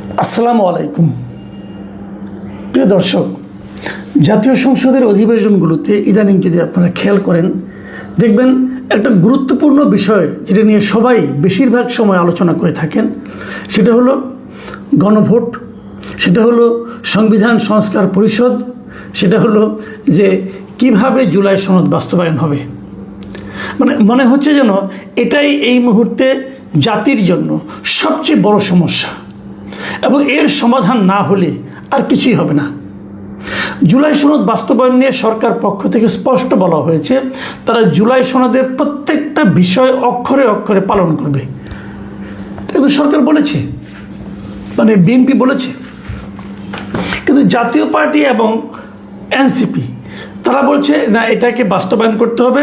আসসালামু আলাইকুম। প্রিয় দর্শক, জাতীয় সংসদের অধিবেশনগুলোতে ইদানিং যদি আপনারা খেয়াল করেন, দেখবেন একটা গুরুত্বপূর্ণ বিষয় যেটা নিয়ে সবাই বেশিরভাগ সময় আলোচনা করে থাকেন, সেটা হলো গণভোট, সেটা হলো সংবিধান সংস্কার পরিষদ, সেটা হলো যে কিভাবে জুলাই সনদ বাস্তবায়ন হবে। মনে হচ্ছে যেন এটাই এই মুহূর্তে জাতির জন্য সবচেয়ে বড় সমস্যা এবং এর সমাধান না হলে আর কিছুই হবে না। জুলাই সনদ বাস্তবায়ন নিয়ে সরকার পক্ষ থেকে স্পষ্ট বলা হয়েছে, তারা জুলাই সনদের প্রত্যেকটা বিষয় অক্ষরে অক্ষরে পালন করবে। কিন্তু সরকার বলেছে, বিএনপি বলেছে, কিন্তু জাতীয় পার্টি এবং এনসিপি তারা বলছে না, এটাকে বাস্তবায়ন করতে হবে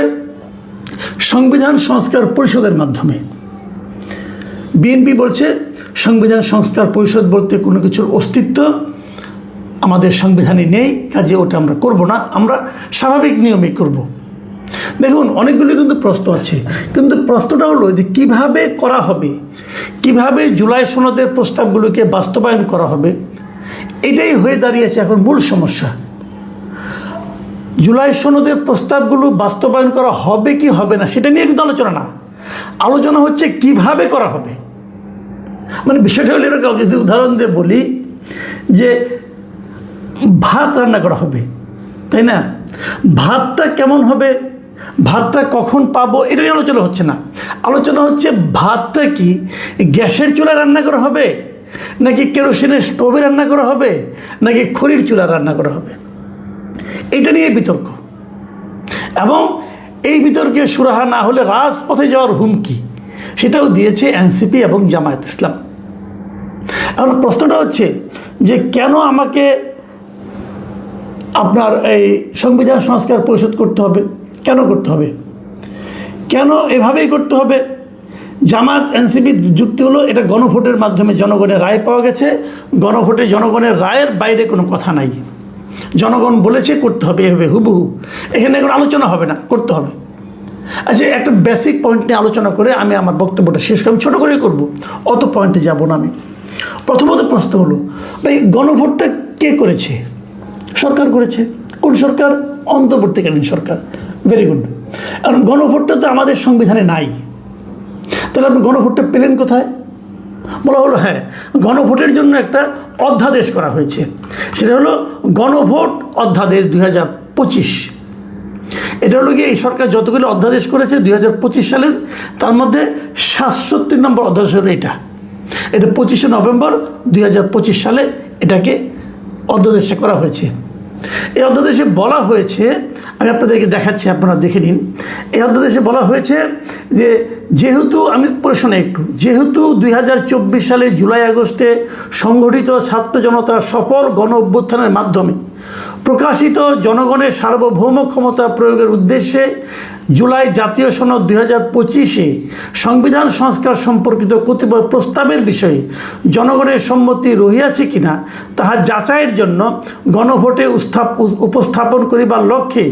সংবিধান সংস্কার পরিষদের মাধ্যমে। বিএনপি বলছে সংবিধান সংস্কার পরিষদ বলতে কোনো কিছুর অস্তিত্ব আমাদের সংবিধানে নেই, কাজে ওটা আমরা করব না, আমরা স্বাভাবিক নিয়মে করব। দেখুন, অনেকগুলি কিন্তু প্রশ্ন আছে, কিন্তু প্রশ্নটা হলো যে কীভাবে করা হবে, কিভাবে জুলাই সনদের প্রস্তাবগুলোকে বাস্তবায়ন করা হবে, এটাই হয়ে দাঁড়িয়েছে এখন মূল সমস্যা। জুলাই সনদের প্রস্তাবগুলো বাস্তবায়ন করা হবে কি হবে না সেটা নিয়ে কিন্তু আলোচনা না, আলোচনা হচ্ছে কিভাবে করা হবে। বিষয়টা হলো এরকম, যদি উদাহরণ দিয়ে বলি যে ভাত রান্না করা হবে, তাই না? ভাতটা কেমন হবে, ভাতটা কখন পাবো, এটা নিয়ে আলোচনা হচ্ছে না। আলোচনা হচ্ছে ভাতটা কি গ্যাসের চুলায় রান্না করা হবে, নাকি কেরোসিনের স্টোভে রান্না করা হবে, নাকি খড়ির চুলায় রান্না করা হবে। এটা নিয়ে বিতর্ক, এবং এই বিতর্কে সুরাহা না হলে রাজপথে যাওয়ার হুমকি সেটাও দিয়েছে এনসিপি এবং জামায়াত ইসলাম। এখন প্রশ্নটা হচ্ছে যে কেন আমাকে আপনার এই সংবিধান সংস্কার পরিষদ করতে হবে, কেন করতে হবে, কেন এভাবেই করতে হবে? জামায়াত এনসিপি যুক্তি হলো এটা গণভোটের মাধ্যমে জনগণের রায় পাওয়া গেছে, গণভোটে জনগণের রায়ের বাইরে কোনো কথা নাই, জনগণ বলেছে করতে হবে এভাবে হুবহু, এখানে কোনো আলোচনা হবে না, করতে হবে। আচ্ছা, একটা বেসিক পয়েন্ট নিয়ে আলোচনা করে আমি আমার বক্তব্যটা শেষ করি, আমি ছোটো করেই করবো, অত পয়েন্টে যাব না আমি। প্রথমত প্রশ্ন হলো, ভাই গণভোটটা কে করেছে? সরকার করেছে। কোন সরকার? অন্তর্বর্তীকালীন সরকার। Very good. কারণ গণভোটটা তো আমাদের সংবিধানে নাই, তাহলে আপনি গণভোটটা পেলেন কোথায়? বলা হলো হ্যাঁ, গণভোটের জন্য একটা অধ্যাদেশ করা হয়েছে, সেটা হলো গণভোট অধ্যাদেশ 2025। এটা হলো গিয়ে এই সরকার যতগুলো অধ্যাদেশ করেছে 2025 সালের, তার মধ্যে 67 নম্বর অধ্যাদেশ হলো এটা 25শে নভেম্বর 2025 সালে এটাকে অধ্যাদেশটা করা হয়েছে। এই অধ্যাদেশে বলা হয়েছে, আমি আপনাদেরকে দেখাচ্ছি, আপনারা দেখে নিন। এই অধ্যাদেশে বলা হয়েছে যে যেহেতু, আমি পড়ে শোনা একটু, যেহেতু 2024 সালের জুলাই আগস্টে সংগঠিত ছাত্র জনতার সফল গণ অভ্যুত্থানের মাধ্যমে প্রকাশিত জনগণের সার্বভৌম ক্ষমতা প্রয়োগের উদ্দেশ্যে জুলাই জাতীয় সনদ 2025-এ সংবিধান সংস্কার সম্পর্কিত কতিপয় প্রস্তাবের বিষয়ে জনগণের সম্মতি রহিয়াছে কিনা তাহা যাচাইয়ের জন্য গণভোটে উপস্থাপন করিবার লক্ষ্যে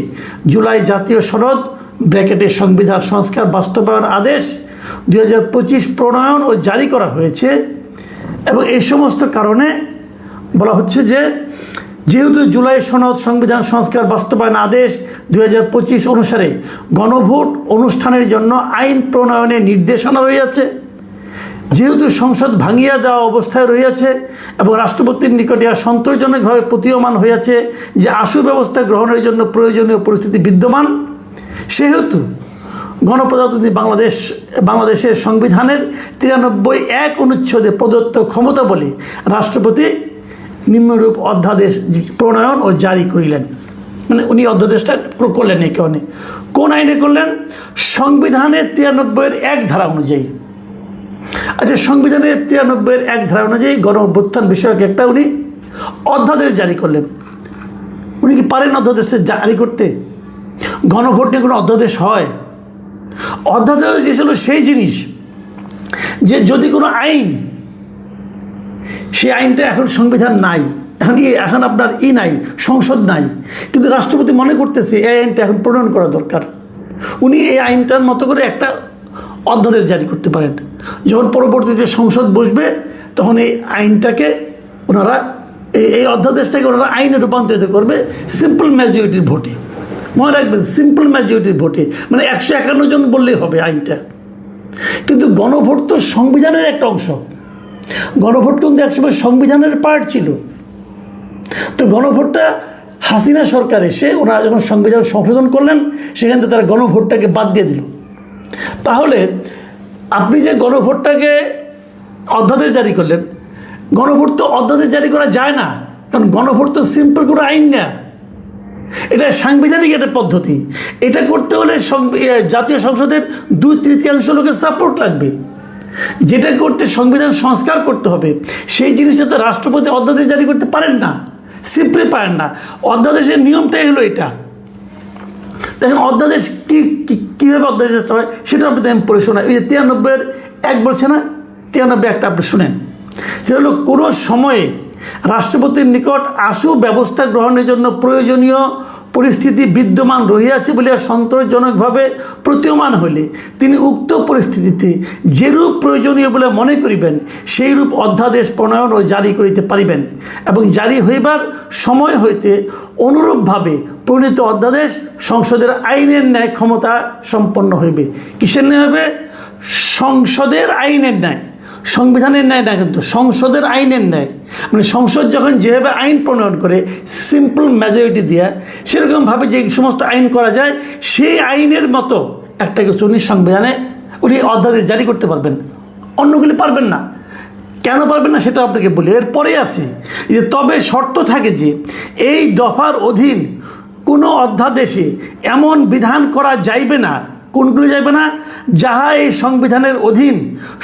জুলাই জাতীয় সনদ ব্র্যাকেটে সংবিধান সংস্কার বাস্তবায়ন আদেশ 2025 প্রণয়ন ও জারি করা হয়েছে। এবং এই সমস্ত কারণে বলা হচ্ছে যে যেহেতু জুলাই সনদ সংবিধান সংস্কার বাস্তবায়ন আদেশ 2025 অনুসারে গণভোট অনুষ্ঠানের জন্য আইন প্রণয়নের নির্দেশনা রয়েছে, যেহেতু সংসদ ভাঙিয়া দেওয়া অবস্থায় রয়েছে এবং রাষ্ট্রপতির নিকটে আর সন্তোষজনকভাবে প্রতীয়মান হয়েছে যে আশু ব্যবস্থা গ্রহণের জন্য প্রয়োজনীয় পরিস্থিতি বিদ্যমান, সেহেতু গণপ্রজাতন্ত্রী বাংলাদেশের সংবিধানের 93(1) অনুচ্ছেদে প্রদত্ত ক্ষমতা বলে রাষ্ট্রপতি নিম্নরূপ অধ্যাদেশ প্রণয়ন ও জারি করিলেন। উনি অধ্যাদেশটা করলেন এই কারণে, কোন আইনে করলেন? সংবিধানের 93(1) ধারা অনুযায়ী। আচ্ছা, সংবিধানের 93(1) ধারা অনুযায়ী গণ অভ্যুত্থান বিষয়ক একটা উনি অধ্যাদেশ জারি করলেন। উনি কি পারেন অধ্যাদেশটা জারি করতে? গণভোট নিয়ে কোনো অধ্যাদেশ হয়? অধ্যাদেশ হলো সেই জিনিস যে যদি কোনো আইন, সেই আইনটা এখন সংবিধান নাই, এখন আপনার নাই, সংসদ নাই, কিন্তু রাষ্ট্রপতি মনে করতেছে এই আইনটা এখন প্রণয়ন করা দরকার, উনি এই আইনটার মতো করে একটা অধ্যাদেশ জারি করতে পারেন। যখন পরবর্তীতে সংসদ বসবে তখন এই আইনটাকে ওনারা এই অধ্যাদেশটাকে ওনারা আইনে রূপান্তরিত করবে সিম্পল মেজরিটির ভোটে। মনে রাখবেন, সিম্পল মেজরিটির ভোটে, মানে 151 জন বললেই হবে আইনটা। কিন্তু গণভোট তো সংবিধানের একটা অংশ। গণভোট কিন্তু একসময় সংবিধানের পার্ট ছিল। তো গণভোটটা হাসিনা সরকার এসে ওনারা যখন সংবিধান সংশোধন করলেন, সেখান থেকে তারা গণভোটটাকে বাদ দিয়ে দিল। তাহলে আপনি যে গণভোটটাকে অধ্যাদেশ জারি করলেন, গণভোট তো অধ্যাদেশ জারি করা যায় না, কারণ গণভোট তো সিম্পল কোনো আইন না, এটা সাংবিধানিক একটা পদ্ধতি। এটা করতে হলে জাতীয় সংসদের 2/3 লোকের সাপোর্ট লাগবে। যেটা করতে সংবিধান সংস্কার করতে হবে, সেই জিনিসটা তো রাষ্ট্রপতি অধ্যাদেশ জারি করতে পারেন না, সিম্পলি পারেন না। অধ্যাদেশের নিয়মটাই হলো এটা। দেখেন অধ্যাদেশ কীভাবে অধ্যাদেশ হয় সেটা আপনাদের আমি পড়ে শোনাই। ওই যে 93-1 বলছে না, 93 একটা আপনি শুনেন। সেটা হলো কোনো সময়ে রাষ্ট্রপতির নিকট আশু ব্যবস্থা গ্রহণের জন্য প্রয়োজনীয় পরিস্থিতি বিদ্যমান রহিয়াছে বলিয়া সন্তোষজনকভাবে প্রতীয়মান হইলে তিনি উক্ত পরিস্থিতিতে যেরূপ প্রয়োজনীয় বলে মনে করিবেন সেইরূপ অধ্যাদেশ প্রণয়ন ও জারি করিতে পারিবেন, এবং জারি হইবার সময় হইতে অনুরূপভাবে প্রণীত অধ্যাদেশ সংসদের আইনের ন্যায় ক্ষমতা সম্পন্ন হইবে। কিসের ন্যায় হবে? সংসদের আইনের ন্যায়, সংবিধানের ন্যায় না, কিন্তু সংসদের আইনের ন্যায়। মানে সংসদ যখন যেভাবে আইন প্রণয়ন করে সিম্পল মেজরিটি দিয়ে, সেরকমভাবে যে সমস্ত আইন করা যায়, সেই আইনের মতো একটা কিছু উনি সংবিধানে উনি অধ্যাদেশ জারি করতে পারবেন, অন্যগুলি পারবেন না। কেন পারবেন না সেটা আপনাকে বলি, এরপরে আসি যে তবে শর্ত থাকে যে এই দফার অধীন কোনো অধ্যাদেশে এমন বিধান করা যাইবে না, কোনগুলো যাইবে না? যাহা এই সংবিধানের অধীন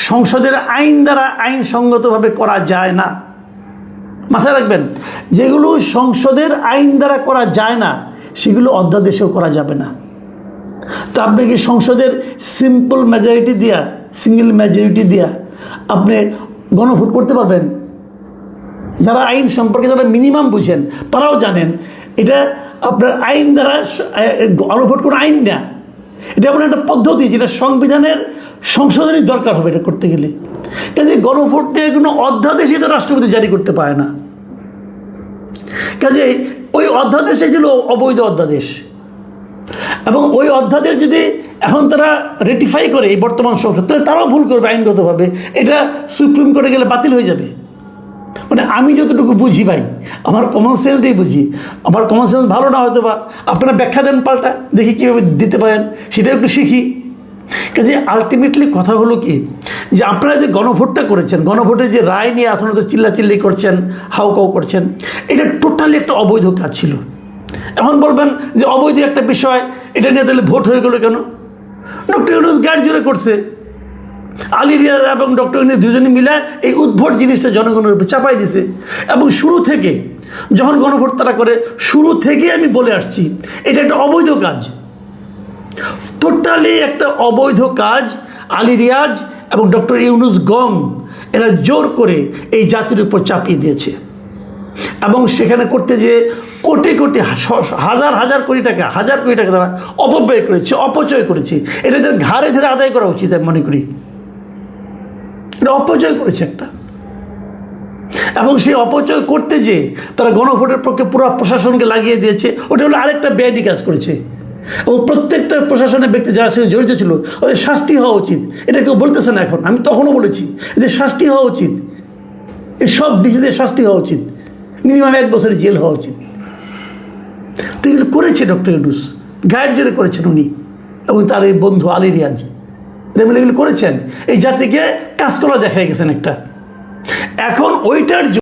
সংসদের আইন দ্বারা আইনসঙ্গতভাবে করা যায় না। মাথায় রাখবেন, যেগুলো সংসদের আইন দ্বারা করা যায় না সেগুলো অধ্যাদেশেও করা যাবে না। তো আপনি কি সংসদের সিম্পল মেজরিটি দিয়া, সিঙ্গেল মেজরিটি দিয়া আপনি গণভোট করতে পারবেন? যারা আইন সম্পর্কে যারা মিনিমাম বুঝেন তারাও জানেন এটা আপনার আইন দ্বারা গণভোট কোনো আইন না, এটা এমন একটা পদ্ধতি যেটা সংবিধানের সংশোধনের দরকার হবে এটা করতে গেলে। কাজে গণভোট দিয়ে কোনো অধ্যাদেশই তো রাষ্ট্রপতি জারি করতে পারে না। কাজে ওই অধ্যাদেশে ছিল অবৈধ অধ্যাদেশ, এবং ওই অধ্যাদেশ যদি এখন তারা রেটিফাই করে এই বর্তমান সংসদ, তাহলে তারাও ভুল করবে আইনগতভাবে, এটা সুপ্রিম কোর্টে গেলে বাতিল হয়ে যাবে। মানে আমি যতটুকু বুঝি ভাই, আমার কমন সেন্স দিয়ে বুঝি, আমার কমন সেন্স ভালো না হয়তো বা আপনারা ব্যাখ্যা দেন পাল্টা, দেখি কীভাবে দিতে পারেন, সেটা একটু শিখি। কাজে আলটিমেটলি কথা হলো কি, যে আপনারা যে গণভোটটা করেছেন, গণভোটে যে রায় নিয়ে আসলে তো চিল্লাচিল্লি করছেন, হাউকাউ করছেন, এটা টোটালি একটা অবৈধ কাজ ছিল। এখন বলবেন যে অবৈধ একটা বিষয়, এটা নিয়ে তাহলে ভোট হয়ে গেলো কেন? ডক্টর ইউনূস গাড়ি জোরে করছে, আলী রিয়াজ এবং ডক্টর ইউনূস দুজনে মিলে এই উদ্ভট জিনিসটা জনগণের উপর চাপাই দিছে। এবং শুরু থেকে যখন গণভোট তারা করে, শুরু থেকে আমি বলে আসছি এটা একটা অবৈধ কাজ, টোটালি একটা অবৈধ কাজ। আলী রিয়াজ এবং ডক্টর ইউনূস গং এরা জোর করে এই জাতির উপর চাপিয়ে দিয়েছে, এবং সেখানে করতে যে কোটি কোটি হাজার হাজার কোটি টাকা, হাজার কোটি টাকা তারা অপব্যয় করেছে, অপচয় করেছে। এটা তাদের ঘাড়ে ধরে আদায় করা উচিত আমি মনে করি। এটা অপচয় করেছে একটা, এবং সেই অপচয় করতে যে তারা গণভোটের পক্ষে পুরো প্রশাসনকে লাগিয়ে দিয়েছে, ওটা হলো আরেকটা বেআইনি কাজ করেছে। এবং প্রত্যেকটা প্রশাসনের ব্যক্তি যারা সঙ্গে জড়িত ছিল ওদের শাস্তি হওয়া উচিত। এটা কেউ বলতেছে না এখন, আমি তখনও বলেছি যে শাস্তি হওয়া উচিত, এই সব ডিসিদের শাস্তি হওয়া উচিত, মিনিমাম 1 বছরের জেল হওয়া উচিত। তো এগুলো করেছে ডক্টর ইউনূস, গাইড জোরে করেছেন উনি এবং তার এই বন্ধু আলী রিয়াজ, এগুলো করেছেন। এই জাতিকে কাজ করা দেখাই গেছেন একটা। এখন ওইটার